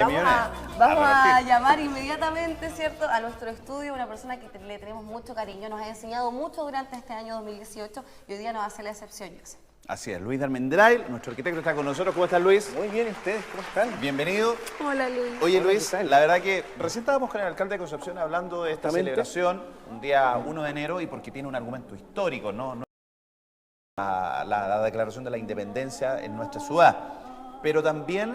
Vamos a llamar inmediatamente, ¿cierto?, a nuestro estudio, una persona que le tenemos mucho cariño, nos ha enseñado mucho durante este año 2018 y hoy día nos hace la excepción, José. Así es, Luis de Almendrail, nuestro arquitecto, está con nosotros. ¿Cómo estás, Luis? Muy bien, ¿y ustedes? ¿Cómo están? Bienvenido. Hola, Luis. Oye, Hola, Luis, ¿qué tal? la verdad que recién estábamos con el alcalde de Concepción hablando de esta celebración, un día 1 de enero, y porque tiene un argumento histórico, ¿no? La declaración de la independencia en nuestra ciudad. Pero también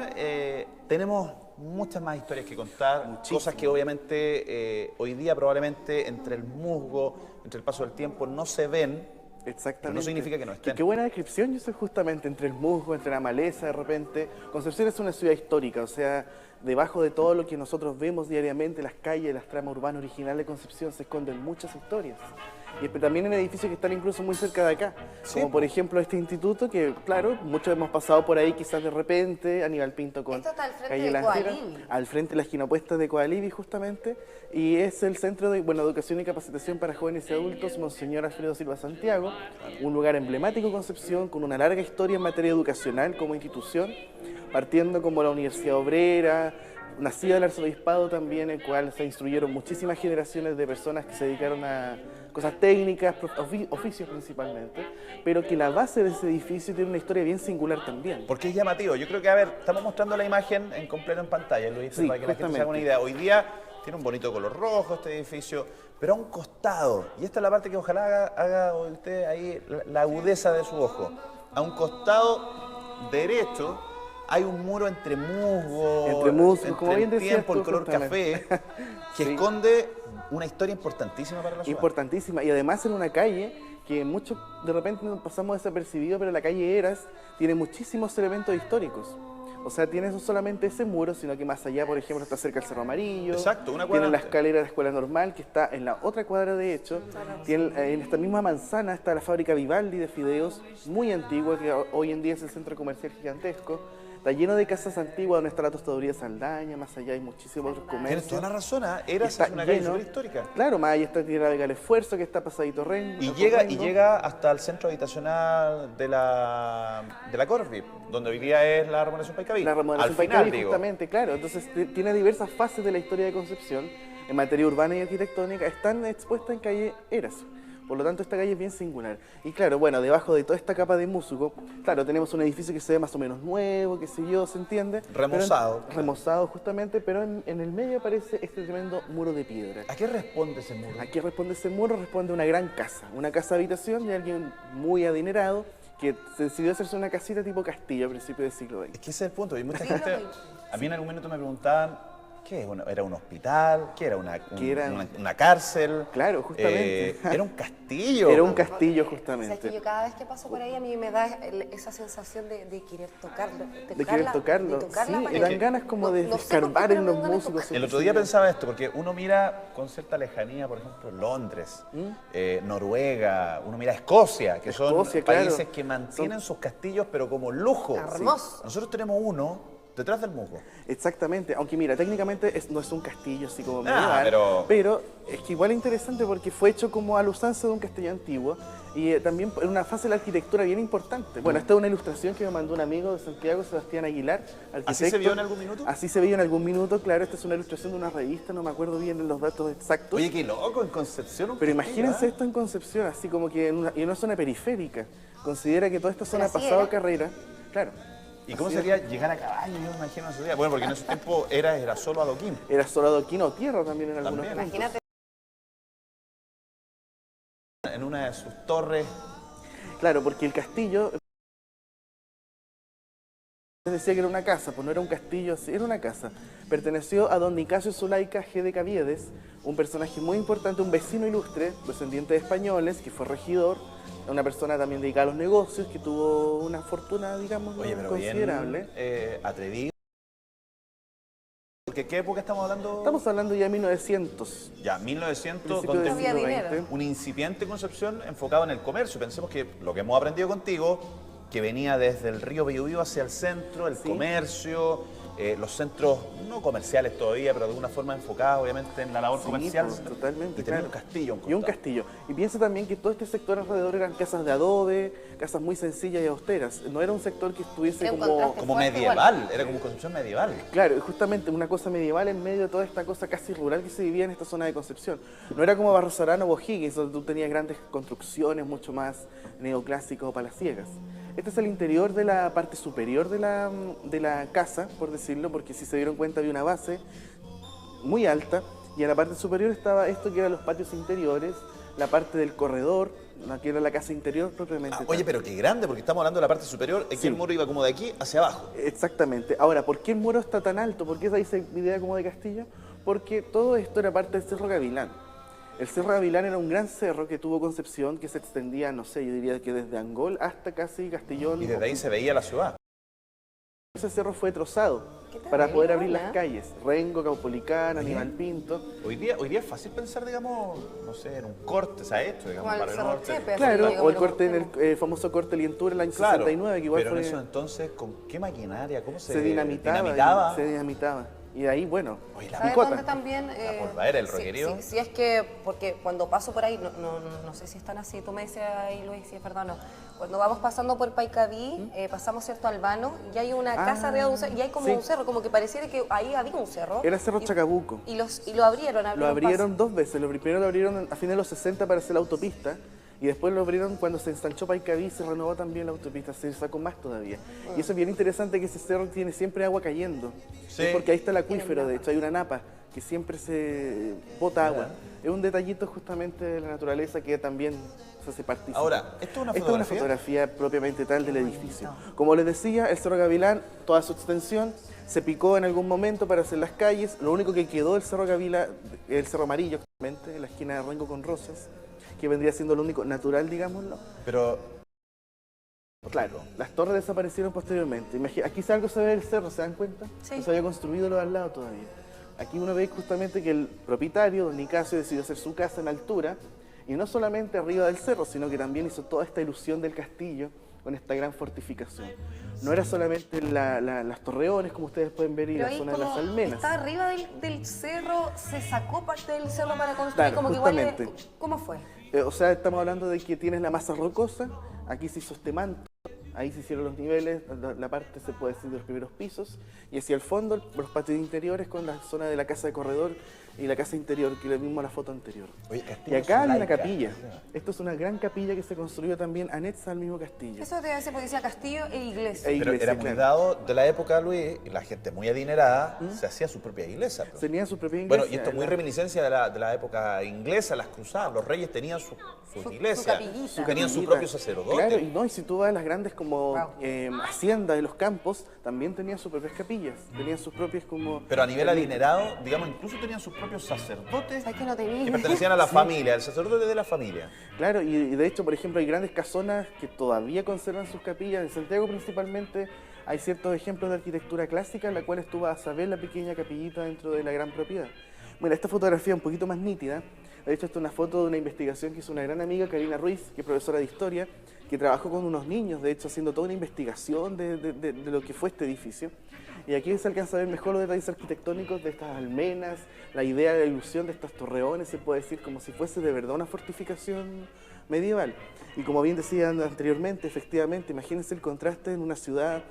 tenemos muchas más historias que contar, cosas que obviamente hoy día probablemente entre el musgo, entre el paso del tiempo, no se ven. Exactamente. Pero no significa que no estén. Qué buena descripción. Yo soy justamente entre el musgo, entre la maleza de repente. Concepción es una ciudad histórica, o sea, debajo de todo lo que nosotros vemos diariamente, las calles, las tramas urbanas originales de Concepción, se esconden muchas historias. Y también en edificios que están incluso muy cerca de acá, sí, como por ejemplo este instituto que, claro, muchos hemos pasado por ahí quizás de repente, Aníbal Pinto con Esto está al frente calle de Lancera, Coalibi. al frente de la esquina opuesta de Coalibi justamente, y es el Centro de Educación y Capacitación para Jóvenes y Adultos Monseñor Alfredo Silva Santiago, un lugar emblemático en Concepción con una larga historia en materia educacional como institución, partiendo como la Universidad Obrera, nacida del arzobispado también, en el cual se instruyeron muchísimas generaciones de personas que se dedicaron a cosas técnicas, oficios principalmente, pero que la base de ese edificio tiene una historia bien singular también. Porque es llamativo. Yo creo que, a ver, estamos mostrando la imagen en completo en pantalla, Luis, Sí, para que la gente se haga una idea. Hoy día tiene un bonito color rojo este edificio, pero a un costado, y esta es la parte que ojalá haga usted ahí la agudeza de su ojo, a un costado derecho hay un muro entre musgo, como bien el decías tiempo, tú, el color justamente. café, que Sí. esconde una historia importantísima para la ciudad. Importantísima, y además en una calle que muchos de repente nos pasamos desapercibidos, pero la calle Eras tiene muchísimos elementos históricos. O sea, tiene no solamente ese muro, sino que más allá, por ejemplo, está cerca el Cerro Amarillo. Exacto, una cuadra tiene la antes. escalera de la Escuela Normal, que está en la otra cuadra, de hecho. Tiene, en esta misma manzana está la fábrica Vivaldi de fideos, muy antigua, que hoy en día es el centro comercial gigantesco. Está lleno de casas antiguas donde está la tostaduría Saldaña, más allá hay muchísimos otros comercios. Tienes toda la razón, ¿eh? Eras Está es una calle lleno. súper histórica. Claro, más allá está Tierra Vega el Esfuerzo, que está pasadito Rengo. Y Rengo. llega hasta el centro habitacional de la Corvi, donde hoy día es la remodelación Paicaví. La remodelación Al final, Paicaví, digo. justamente, claro. Entonces tiene diversas fases de la historia de Concepción en materia urbana y arquitectónica, están expuestas en calle Eras. Por lo tanto, esta calle es bien singular. Y claro, bueno, debajo de toda esta capa de musgo, claro, tenemos un edificio que se ve más o menos nuevo, qué sé yo, ¿se entiende? Remozado. Remozado, justamente, pero en el medio aparece este tremendo muro de piedra. ¿A qué responde ese muro? ¿A qué responde ese muro? Responde una gran casa, una casa habitación de alguien muy adinerado que decidió hacerse una casita tipo castillo a principios del siglo XX. Es que ese es el punto. Y mucha gente, a mí en algún momento me preguntaban, ¿qué? ¿Era un hospital? ¿Qué era? ¿Una cárcel? Claro, justamente. ¿Era un castillo? Era un castillo, O sea, es justamente. que yo cada vez que paso por ahí a mí me da esa sensación de querer tocarlo. De querer tocarlo. De tocar Sí, la y pared. dan ganas como de No sé por qué, escarbar pero en me los dan ganas de músicos. tocar. El otro día pensaba esto, porque uno mira con cierta lejanía, por ejemplo, Londres, Noruega, uno mira Escocia, que son Escocia, claro. países que mantienen sus castillos, pero como lujo. Hermoso. Nosotros tenemos uno detrás del musgo. Exactamente, aunque mira, técnicamente no es un castillo así como Ah, medieval, pero es que igual es interesante porque fue hecho como a la usanza de un castillo antiguo y también en una fase de la arquitectura bien importante. Bueno, esta es una ilustración que me mandó un amigo de Santiago, Sebastián Aguilar, arquitecto. ¿Así se vio en algún minuto? Así se vio en algún minuto, claro. Esta es una ilustración de una revista, no me acuerdo bien los datos exactos. Oye, qué loco, en Concepción un Pero castillo, imagínense ¿eh? esto en Concepción, así como que en una zona periférica. Considera que toda esta zona ha así pasado era. carrera. Claro. ¿Y cómo Así sería llegar a caballo? Yo me imagino en ese día. Bueno, porque en ese tiempo era solo adoquín. Era solo adoquín o tierra también en algunos También. puntos. Imagínate. En una de sus torres. Claro, porque el castillo decía que era una casa, pues no era un castillo, era una casa. Perteneció a don Nicasio Zulaika G. de Caviedes, un personaje muy importante, un vecino ilustre, descendiente de españoles, que fue regidor, una persona también dedicada a los negocios, que tuvo una fortuna, digamos, Oye, pero considerable. bien atrevido. Porque ¿qué época estamos hablando? Estamos hablando ya de 1900. Ya, 1900, Principio donde del Había siglo dinero. XX. un incipiente Concepción enfocado en el comercio. Pensemos que lo que hemos aprendido contigo, que venía desde el río Biobío hacia el centro, el Sí. comercio, los centros no comerciales todavía, pero de alguna forma enfocados obviamente en la labor comercial. Pues, totalmente. Y tener claro. un castillo. Y un castillo. Y piensa también que todo este sector alrededor eran casas de adobe, casas muy sencillas y austeras. No era un sector que estuviese Era un como... contraste Como fuerte medieval, igual. era como construcción medieval. Claro, justamente una cosa medieval en medio de toda esta cosa casi rural que se vivía en esta zona de Concepción. No era como Barros Arana o O'Higgins, donde tú tenías grandes construcciones mucho más neoclásicas o palaciegas. Este es el interior de la parte superior de la casa, por decirlo, porque si se dieron cuenta había una base muy alta y en la parte superior estaba esto que eran los patios interiores, la parte del corredor, que era la casa interior propiamente. Oye, tal. pero qué grande, porque estamos hablando de la parte superior, es Sí. que el muro iba como de aquí hacia abajo. Exactamente. Ahora, ¿por qué el muro está tan alto? ¿Por qué esa idea como de castillo? Porque todo esto era parte del Cerro Gavilán. El Cerro Gavilán era un gran cerro que tuvo Concepción, que se extendía, no sé, yo diría que desde Angol hasta casi Castellón. Y desde ahí se veía la ciudad. Ese cerro fue trozado Qué terrible, para poder abrir ¿verdad? las calles. Rengo, Caupolicán, Aníbal Pinto. Hoy día es fácil pensar, digamos, no sé, en un corte, ¿sabes? Esto, digamos, Como el para el Cerro norte. Chepe, así, Claro, digamos, o el lo corte en conocemos. el famoso corte Lientura en el año Claro, 69, que igual pero en fue... eso entonces, ¿con qué maquinaria? ¿Cómo se, se dinamitaba. dinamitaba? Se dinamitaba. Y de ahí, bueno, Oye, la ¿Sabes picota. dónde también? La polvadera, el roquerío. Sí, es que, porque cuando paso por ahí, no sé si están así, tú me dices ahí, Luis, si es verdad o no. Cuando vamos pasando por Paicaví, pasamos, ¿cierto?, Albano, y hay una casa arriba de un cerro, y hay como sí. un cerro, como que pareciera que ahí había un cerro. Era Cerro Y- Chacabuco. Y lo abrieron, Lo abrieron dos veces. Lo primero lo abrieron a fines de los 60 para hacer la autopista. Y después lo abrieron cuando se ensanchó Paicaví, se renovó también la autopista, se sacó más todavía. Y eso es bien interesante que ese cerro tiene siempre agua cayendo. Sí. Es porque ahí está el acuífero, de hecho hay una napa que siempre se bota agua. Es un detallito justamente de la naturaleza que también se hace partícipe. Ahora, ¿esto es una Esta es una fotografía? fotografía propiamente tal del edificio. Como les decía, el Cerro Gavilán, toda su extensión, se picó en algún momento para hacer las calles. Lo único que quedó del Cerro Gavilán, el Cerro Amarillo, justamente, en la esquina de Rengo con Rosas, que vendría siendo lo único natural, digámoslo. Pero, Claro, las torres desaparecieron posteriormente. Aquí algo se ve del cerro, ¿se dan cuenta? Sí. No se había construido lo de al lado todavía. Aquí uno ve justamente que el propietario, don Nicasio, decidió hacer su casa en altura, y no solamente arriba del cerro, sino que también hizo toda esta ilusión del castillo con esta gran fortificación. No era solamente las torreones, como ustedes pueden ver, y Pero la ahí zona de las como almenas. está arriba del cerro, se sacó parte del cerro para construir, Claro, como que igual, justamente. ¿cómo fue? O sea, estamos hablando de que tienes la masa rocosa, aquí se hizo este manto, ahí se hicieron los niveles, la parte se puede decir de los primeros pisos, y hacia el fondo los patios interiores con la zona de la casa de corredor y la casa interior, que le vimos la foto anterior. oye, Y Castillo acá hay una Zulaica. capilla. Esto es una gran capilla que se construyó también anexa al mismo castillo. Eso debe ser porque decía castillo e iglesia. E Pero iglesia, era muy claro. dado de la época, Luis, y la gente muy adinerada se hacía su propia iglesia. pues. Tenía su propia iglesia. Bueno, y esto es muy reminiscencia de la época inglesa, las cruzadas. Los reyes tenían sus Su iglesias, capillita. tenían su capillita. propio sacerdote. Claro, y no, y si tú vas a las grandes como Wow. haciendas de los campos, también tenían sus propias capillas, tenían sus propias como... Pero a nivel adinerado, digamos, incluso tenían sus propios sacerdotes ¿Sabes que no tenía? que pertenecían a la familia, el sacerdote de la familia. Claro, y de hecho, por ejemplo, hay grandes casonas que todavía conservan sus capillas. En Santiago principalmente hay ciertos ejemplos de arquitectura clásica en la cual tú vas a ver la pequeña capillita dentro de la gran propiedad. Bueno, esta fotografía es un poquito más nítida. De hecho, esta es una foto de una investigación que hizo una gran amiga, Karina Ruiz, que es profesora de historia, que trabajó con unos niños, de hecho, haciendo toda una investigación de lo que fue este edificio. Y aquí se alcanza a ver mejor los detalles arquitectónicos de estas almenas, la idea de la ilusión de estos torreones, se puede decir como si fuese de verdad una fortificación medieval. Y como bien decían anteriormente, efectivamente, imagínense el contraste en una ciudad,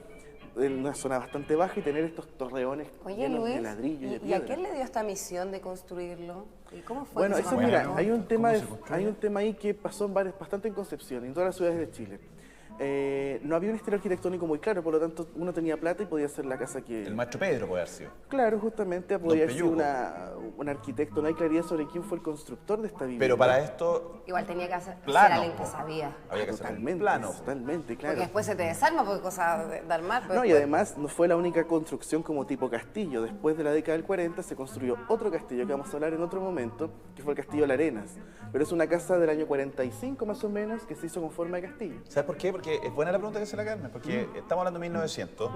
en una zona bastante baja, y tener estos torreones Oye, llenos Luis, de ladrillo y de ¿y a piedra. quién le dio esta misión de construirlo? ¿Y cómo fue? Bueno, que se eso construyó? mira, hay un tema, hay un tema ahí que pasó bastante en Concepción y en todas las ciudades de Chile. No había un estilo arquitectónico muy claro, por lo tanto uno tenía plata y podía hacer la casa que... El maestro Pedro puede haber sido. Claro, justamente podía ser Peyuco. un arquitecto, no hay claridad sobre quién fue el constructor de esta vivienda. Pero para esto Igual tenía que ser Plano, alguien que po. sabía. había que hacer un Totalmente, plano. totalmente, claro. Porque después se te desarma porque cosas de armar. pero No, y después- además no fue la única construcción como tipo castillo. Después de la década del 40 se construyó otro castillo que vamos a hablar en otro momento, que fue el Castillo de las Arenas. Pero es una casa del año 45 más o menos que se hizo con forma de castillo. ¿Sabes por qué? Porque es buena la pregunta que hace la Carmen, porque estamos hablando de 1900.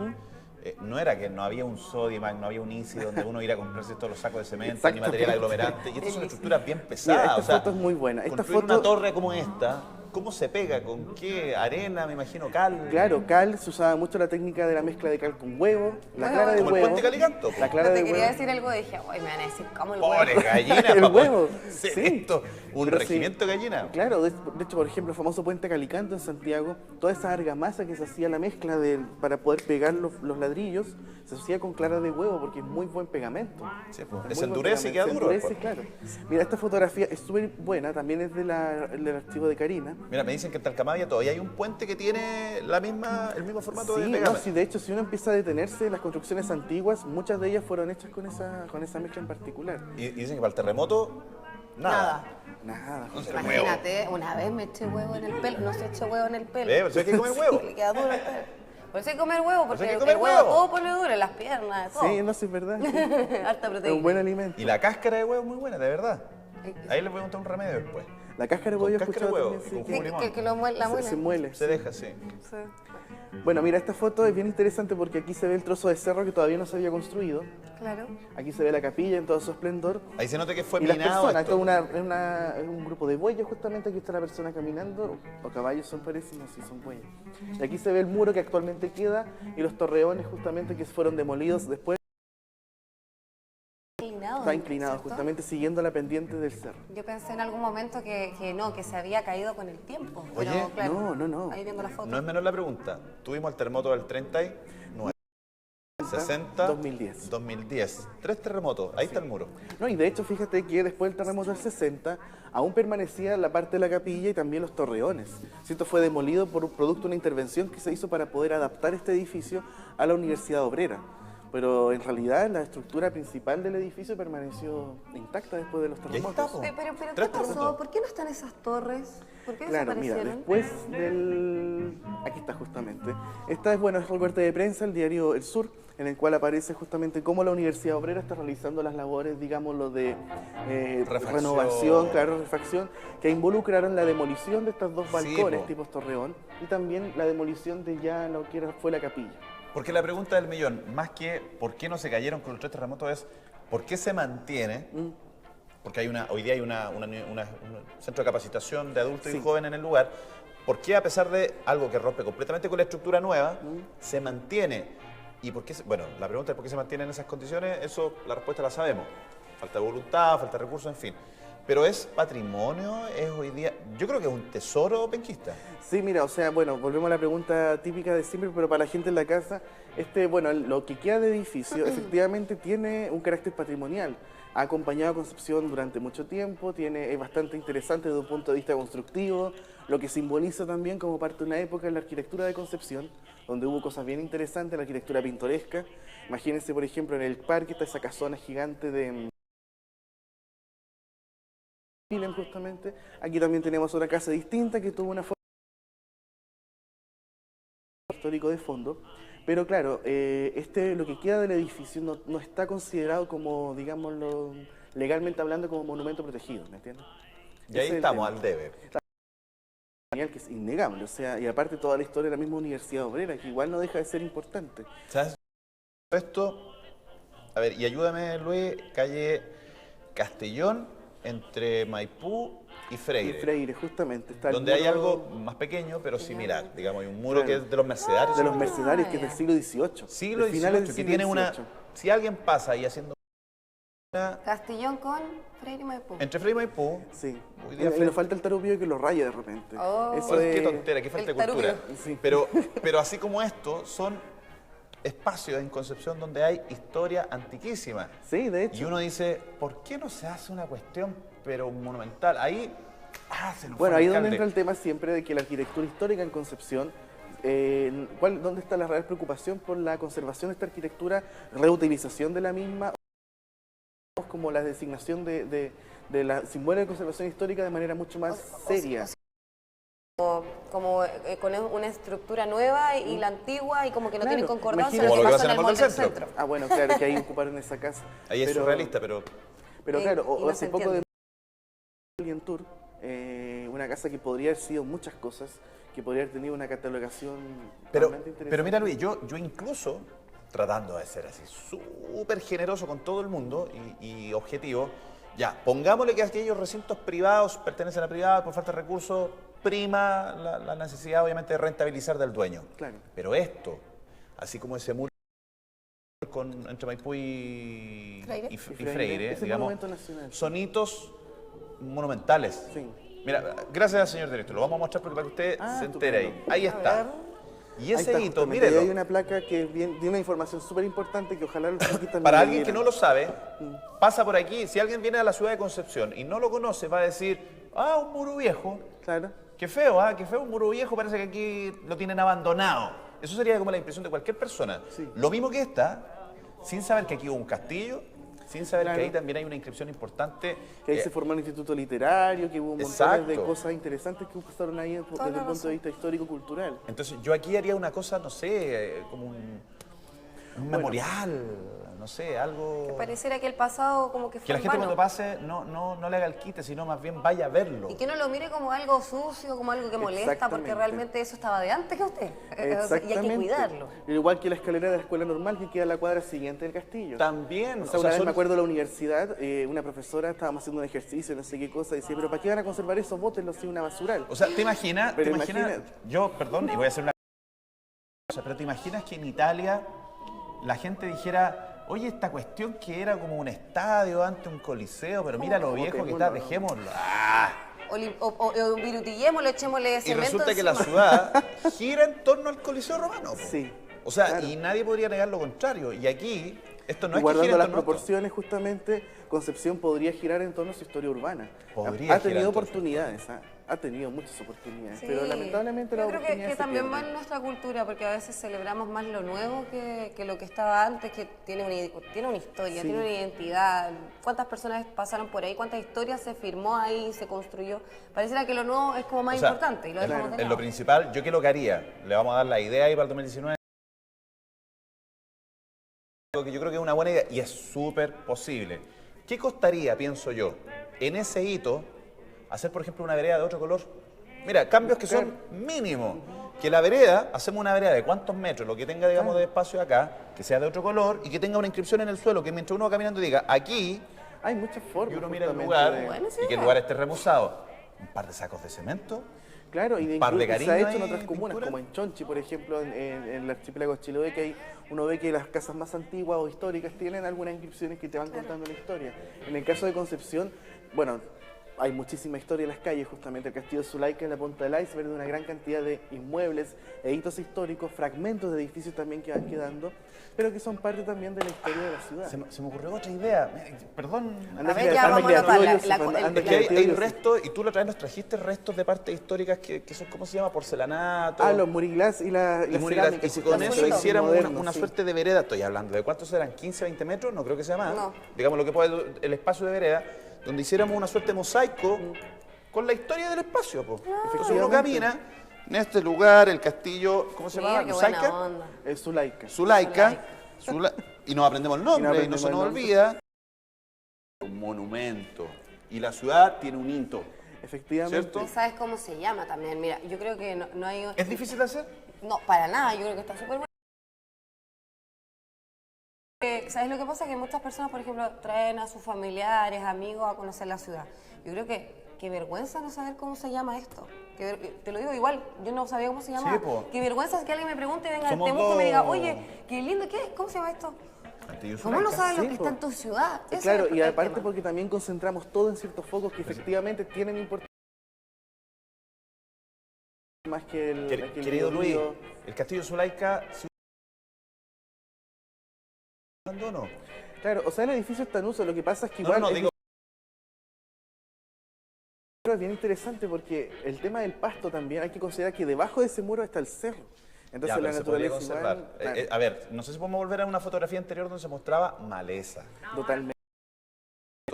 No era que no había un Sodimac, no había un ICI donde uno iba a comprarse todos los sacos de cemento, ni Exactamente. material aglomerante. Y estas son estructuras bien Mira, pesadas. esta o sea, foto es muy buena. Esta construir foto, una torre como esta, ¿Cómo se pega? ¿Con qué? ¿Arena, me imagino, cal? Claro, cal, se usaba mucho la técnica de la mezcla de cal con huevo, la clara de Como el huevo. puente Calicanto. La clara No te de quería huevo. decir algo, dije, uy, me van a decir, ¿cómo el Pobre huevo? gallina. El pa' poder huevo, hacer sí. esto. Un Pero sí. regimiento de gallina. Claro, de hecho, por ejemplo, el famoso puente Calicanto en Santiago, toda esa argamasa que se hacía la mezcla para poder pegar los ladrillos, se hacía con clara de huevo porque es muy buen pegamento. Sí, pues, Es se muy buen endurece y queda pegamento. duro Se endurece, claro. Mira, esta fotografía es súper buena, también es del archivo de Karina. Mira, me dicen que en Talcahuano todavía hay un puente que tiene el mismo formato de Sí, no, pegamento. sí, de hecho, si uno empieza a detenerse, las construcciones antiguas, muchas de ellas fueron hechas con esa mezcla en particular. Y dicen que para el terremoto, nada. Nada. Entonces, el huevo. Imagínate, una vez me eché huevo en el pelo, no se eche huevo en el pelo. Ve, por eso hay que comer huevo. Sí, le queda duro el pelo. Por eso hay que comer huevo, porque hay que el comer huevo huevo. todo pone duro, en las piernas, todo. Sí, no, sí, es verdad. sí. Harta Es proteína. un buen alimento. Y la cáscara de huevo es muy buena, de verdad. Ahí les voy a contar un remedio después. La cáscara de Con huevo yo he cáscara de escuchado huevo, también, con sí, jugo de que limón. Que lo muele, la se muele. muele. Se deja, sí. Sí. Bueno, mira, esta foto es bien interesante porque aquí se ve el trozo de cerro que todavía no se había construido. Claro. Aquí se ve la capilla en todo su esplendor. Ahí se nota que fue Y las minado personas, esto. esto es un grupo de bueyes justamente, aquí está la persona caminando, o caballos son parecidos, no, sí son bueyes. Y aquí se ve el muro que actualmente queda y los torreones justamente que fueron demolidos después, Inclinado. está inclinado ¿cierto? justamente siguiendo la pendiente del cerro. Yo pensé en algún momento que no, que se había caído con el tiempo. Oye, pero, claro, no. Ahí viendo la foto. No es menor la pregunta. Tuvimos el terremoto del 39, 60, 2010. 2010. 3 terremotos. Ahí está el muro. No, y de hecho, fíjate que después del terremoto del 60, aún permanecía la parte de la capilla y también los torreones. Esto fue demolido por producto de una intervención que se hizo para poder adaptar este edificio a la Universidad Obrera. Pero en realidad la estructura principal del edificio permaneció intacta después de los Y ahí terremotos. está, po. Pero ¿qué 3 pasó? terremotos. ¿Por qué no están esas torres? ¿Por qué Claro, mira, desaparecieron? después del... Aquí está justamente. Esta es, bueno, es el corte de prensa, el diario El Sur, en el cual aparece justamente cómo la Universidad Obrera está realizando las labores, digámoslo, de Refacción. renovación, claro, refacción, que involucraron la demolición de estos dos Sí, balcones po. tipo torreón y también la demolición de ya lo que fue la capilla. Porque la pregunta del millón, más que por qué no se cayeron con los 3 terremotos, es por qué se mantiene. Porque hoy día hay un centro de capacitación de adultos y Sí. jóvenes en el lugar. ¿Por qué, a pesar de algo que rompe completamente con la estructura nueva, se mantiene? Y por qué, bueno, la pregunta es por qué se mantiene en esas condiciones, eso la respuesta la sabemos. Falta de voluntad, falta de recursos, en fin. Pero es patrimonio, es hoy día, yo creo que es un tesoro penquista. Sí, mira, o sea, bueno, volvemos a la pregunta típica de siempre, pero para la gente en la casa, bueno, lo que queda de edificio efectivamente tiene un carácter patrimonial. Ha acompañado a Concepción durante mucho tiempo, es bastante interesante desde un punto de vista constructivo, lo que simboliza también como parte de una época en la arquitectura de Concepción, donde hubo cosas bien interesantes, la arquitectura pintoresca. Imagínense, por ejemplo, en el parque está esa casona gigante de Pilem, justamente. Aquí también tenemos otra casa distinta que tuvo una forma histórico de fondo, pero claro, lo que queda del edificio no está considerado como, digámoslo, legalmente hablando, como monumento protegido, ¿me entiendes? Y ahí Ese es el estamos, tema. al debe. Que es innegable, o sea, y aparte toda la historia de la misma Universidad Obrera, que igual no deja de ser importante. ¿Sabes? Esto, a ver, y ayúdame, Luis, calle Castellón, entre Maipú y Freire. Y Freire, justamente. Está el Donde hay muro algo más pequeño, pero similar. Digamos, hay un muro que es de los mercedarios. de los ¿sí? mercenarios, que es del siglo XVIII. Siglo de finales XVIII, del que siglo tiene una... XVIII. Si alguien pasa ahí haciendo una... Castillón con Freire y Maipú. Entre Freire y Maipú, Sí. Hoy Y día nos falta el tarupio que lo raya de repente. Oh. qué tontera, qué falta de El cultura. tarubio. Sí. Pero así como esto, son espacios en Concepción donde hay historia antiquísima. Sí, de Y hecho. uno dice, ¿por qué no se hace una cuestión pero monumental? Ahí, se nos Bueno, fue ahí el es donde alcalde. entra el tema siempre de que la arquitectura histórica en Concepción, ¿dónde está la real preocupación por la conservación de esta arquitectura, reutilización de la misma, como la designación de la simbólica de conservación histórica de manera mucho más seria? Como con una estructura nueva y la antigua y como que no Claro, tienen concordancia imagínate- lo que Como lo que pasa en pasa el en mall el del centro. centro. Ah, bueno, claro, que ahí ocuparon esa casa. Ahí es Pero- surrealista, pero... Pero claro, Y no hace se poco de entiende. Alien Tour, una casa que podría haber sido muchas cosas, que podría haber tenido una catalogación Pero, realmente interesante. pero mira, Luis, yo incluso, tratando de ser así súper generoso con todo el mundo y objetivo, ya, pongámosle que aquellos recintos privados pertenecen a privados por falta de recursos, prima la necesidad, obviamente, de rentabilizar del dueño. Claro. Pero esto, así como ese muro entre Maipú y Freire, Ese digamos, monumento nacional. son hitos monumentales. Sí. Mira, gracias, señor director. Lo vamos a mostrar porque para que usted se entere ahí. estupendo. Ahí A está. ver. Y Ahí ese está, hito, justamente. mírelo. Y hay una placa que tiene una información súper importante que ojalá los chiquitos Para no alguien que leyeran. no lo sabe, pasa por aquí. Si alguien viene a la ciudad de Concepción y no lo conoce, va a decir, ah, un muro viejo. Claro. Qué feo, ¿ah? Qué feo un muro viejo, parece que aquí lo tienen abandonado. Eso sería como la impresión de cualquier persona. Sí. Lo mismo que esta, sin saber que aquí hubo un castillo, sin saber Claro. que ahí también hay una inscripción importante. Que ahí se formó un instituto literario, que hubo un montón de Exacto. cosas interesantes que pasaron ahí desde el punto de vista histórico-cultural. Entonces yo aquí haría una cosa, no sé, como un memorial, no sé, algo... Pareciera que el pasado como que fue Que la en gente vano. cuando pase no le haga el quite, sino más bien vaya a verlo. Y que no lo mire como algo sucio, como algo que molesta, porque Exactamente. realmente eso estaba de antes que usted. Y hay que Exactamente. cuidarlo. Igual que la escalera de la escuela normal que queda en la cuadra siguiente del castillo. También, O sea, una vez me acuerdo en la universidad, una profesora, estábamos haciendo un ejercicio, no sé qué cosa, y decía, pero ¿para qué van a conservar eso? Bótenlo así una basural. O sea, ¿te imaginas? Pero imagina- Yo, perdón, y voy a hacer una cosa, pero ¿te imaginas que en Italia la gente dijera, oye, esta cuestión que era como un estadio antes, un coliseo, pero mira lo viejo que está, Botémoslo. dejémoslo. ¡Ah! O virutillémoslo, echémosle Y cemento resulta que la encima. ciudad gira en torno al coliseo romano. po. Sí. O sea, Claro. y nadie podría negar lo contrario. Y aquí, esto no Y es que guardando gire en las torno a esto. proporciones, justamente, Concepción podría girar en torno a su historia urbana. Podría ha girar tenido en torno a su oportunidades, ha tenido muchas oportunidades, Sí. pero lamentablemente la yo creo oportunidad que se también pierde. va en nuestra cultura, porque a veces celebramos más lo nuevo que lo que estaba antes, que tiene una historia, Sí. tiene una identidad. ¿Cuántas personas pasaron por ahí? ¿Cuántas historias se firmó ahí, se construyó? Pareciera que lo nuevo es como más O sea, importante y lo dejamos de En lado. lo principal, ¿yo qué lo que haría? Le vamos a dar la idea ahí para el 2019. Que yo creo que es una buena idea y es súper posible. ¿Qué costaría, pienso yo, en ese hito, hacer, por ejemplo, una vereda de otro color? Mira, cambios que son mínimos. Que la vereda, hacemos una vereda de cuántos metros, lo que tenga, digamos, de espacio acá, que sea de otro color y que tenga una inscripción en el suelo, que mientras uno va caminando diga, aquí, Hay muchas formas. y uno mira el justamente lugar, de- Bueno, sí, y que el lugar esté remozado. Un par de sacos de cemento. Claro, y de par de incluso se cariño ha hecho en ahí, otras comunas, pintura. como en Chonchi, por ejemplo, en el archipiélago de Chiloé, que uno ve que las casas más antiguas o históricas tienen algunas inscripciones que te van contando la historia. En el caso de Concepción, bueno, hay muchísima historia en las calles, justamente el castillo de Zulaica en la punta del iceberg, de una gran cantidad de inmuebles e hitos históricos, fragmentos de edificios también que van quedando, pero que son parte también de la historia de la ciudad. Se me ocurrió otra idea. Perdón. Anda A ver, ya anda vamos a notar creativo, la- Joseph, la- anda Es que hay creativo, Joseph. restos, y tú la otra vez nos trajiste restos de partes históricas que son, ¿cómo se llama? Porcelanato. Ah, los muriglas y la y muriglas. cerámica. Y si con Los eso bonitos. hiciéramos Modernos, una sí. suerte de vereda, estoy hablando de cuántos eran, 15, 20 metros, no creo que sea más. No. Digamos lo que puede el espacio de vereda, donde hiciéramos una suerte de mosaico con la historia del espacio. Po. Entonces uno camina en este lugar, el castillo, ¿cómo se llama? Mira, qué buena Luzaica. onda. Es Zulaica. Zulaica. y nos aprendemos el nombre y no aprendemos se nos el nombre. olvida. Un monumento. Y la ciudad tiene un hito. Efectivamente. ¿Cierto? ¿Y sabes cómo se llama también? Mira, yo creo que no hay... ¿Es difícil de hacer? No, para nada, yo creo que está súper bueno. ¿Sabes lo que pasa? Que muchas personas, por ejemplo, traen a sus familiares, amigos a conocer la ciudad. Yo creo que qué vergüenza no saber cómo se llama esto. Te lo digo igual, yo no sabía cómo se llamaba. Sí, po. Qué vergüenza es que alguien me pregunte, venga al Somos Temuco y me diga, dos. oye, qué lindo, ¿cómo se llama esto? Castillo ¿Cómo no Zulaica. sabes lo Sí, que po. está en tu ciudad? Ese Claro, es y el aparte tema. porque también concentramos todo en ciertos focos que efectivamente tienen importancia más que el Querido Luis, río. el castillo Zulaica, abandono. Claro, o sea, el edificio está en uso, lo que pasa es que igual No, es, digo, es bien interesante porque el tema del pasto también hay que considerar que debajo de ese muro está el cerro. Entonces ya, pero la se podría naturaleza conservar. igual, claro, A ver, no sé si podemos volver a una fotografía anterior donde se mostraba maleza. totalmente.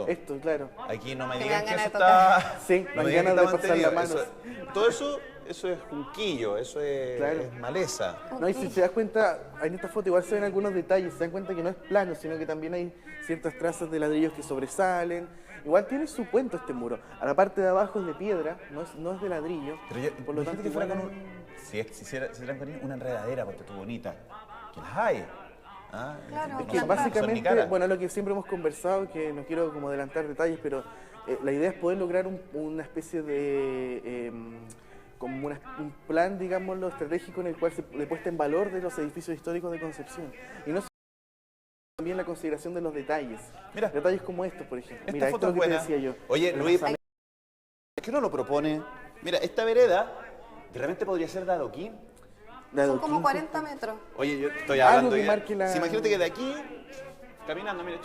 Esto, claro. Aquí no me Que me digan dan que eso ganas de está... Sí, no dan me digan que ganas de está pasar la mantenido. mano. Todo eso es junquillo, eso es, Claro. es maleza. No, y si te das cuenta, en esta foto igual se ven algunos detalles, se dan cuenta que no es plano, sino que también hay ciertas trazas de ladrillos que sobresalen. Igual tiene su cuento este muro. A la parte de abajo es de piedra, no es de ladrillo. Pero yo, por lo imagínate tanto, que fuera igual con un... Si hicieran con una enredadera, porque tú bonita. Que las hay. ¿Ah? Claro, No que son- claro. son ni básicamente, caras. bueno, lo que siempre hemos conversado, que no quiero como adelantar detalles, pero la idea es poder lograr una especie de como un plan, digámoslo, estratégico en el cual se le puesta en valor de los edificios históricos de Concepción. Y no también la consideración de los detalles. Mira, detalles como estos, por ejemplo. Esta Mira, foto esto es es lo que te buena. decía yo. Oye, Luis, ¿es que uno lo propone? Mira, esta vereda de repente podría ser de adoquín. Son como 40 metros. Oye, yo estoy hablando que de... marque la- Sí, imagínate que de aquí, caminando, mira,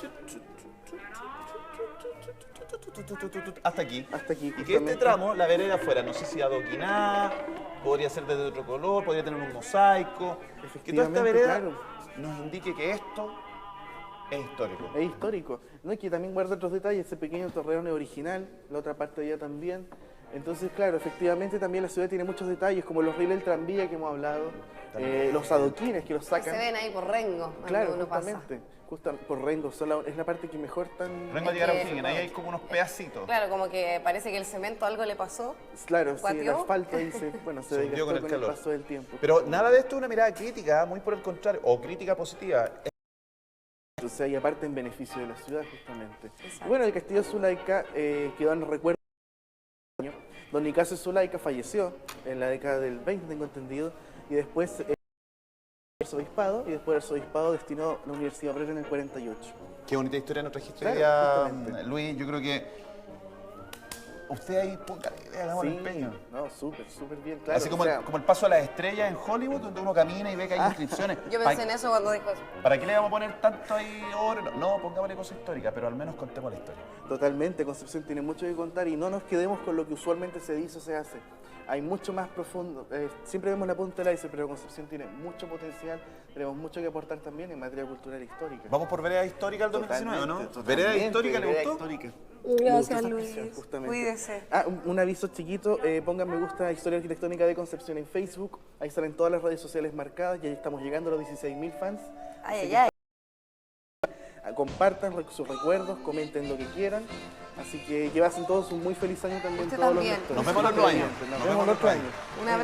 hasta aquí. Hasta aquí, Y que este justamente. tramo, la vereda fuera, no sé si adoquinada, podría ser de otro color, podría tener un mosaico. Que toda esta Efectivamente, vereda claro. nos indique que esto es histórico. Es histórico. No, y que también guarda otros detalles. Ese pequeño torreón es original, la otra parte de allá también. Entonces, claro, efectivamente también la ciudad tiene muchos detalles, como los rieles del tranvía que hemos hablado, los adoquines que los Que sacan. se ven ahí por Rengo, donde Claro, uno justamente. Por Rengo, es la parte que mejor tan... Vengo a llegar a O'Higgins, ahí hay como unos pedacitos. Claro, como que parece que el cemento algo le pasó. Claro, sí, el ¿Cuateó? asfalto ahí se Se hundió desgastó con el con calor. el paso del tiempo. Pero nada de esto es una mirada crítica, muy por el contrario, o crítica positiva. O sea, y aparte en beneficio de la ciudad, justamente. Exacto. Y bueno, el Castillo Zulaika quedó en recuerdo. Don Nicasio Zulaika falleció en la década del 20, tengo entendido, y después el arzobispado, y después el arzobispado destinó la Universidad Obrera en el 48. Qué bonita historia nos trajiste Claro, hoy día, justamente. Luis. Yo creo que usted ahí, póngale, hagamos el empeño. no, súper bien, claro. Así como, o sea, como el paso a las estrellas en Hollywood, donde uno camina y ve que hay inscripciones. Yo pensé en eso cuando dijo eso. ¿Para qué le vamos a poner tanto ahí oro? No, pongámosle cosas históricas, pero al menos contemos la historia. Totalmente, Concepción tiene mucho que contar y no nos quedemos con lo que usualmente se dice o se hace. Hay mucho más profundo. Siempre vemos la punta del iceberg, pero Concepción tiene mucho potencial, tenemos mucho que aportar también en materia cultural e histórica. ¿Vamos por vereda histórica el 2019 o no? Totalmente, ¿Vereda histórica le vereda gustó? histórica. Gracias, Me gustó esa Luis. expresión, justamente. Cuídese. Un aviso chiquito, pongan me gusta a Historia Arquitectónica de Concepción en Facebook, ahí salen todas las redes sociales marcadas y ahí estamos llegando a los 16.000 fans. Ay, ay, ay. Compartan sus recuerdos, comenten lo que quieran. Así que pasen todos un muy feliz año también Usted todos también. los lectores. Nos vemos el otro año. Nos vemos el otro año. Un abrazo.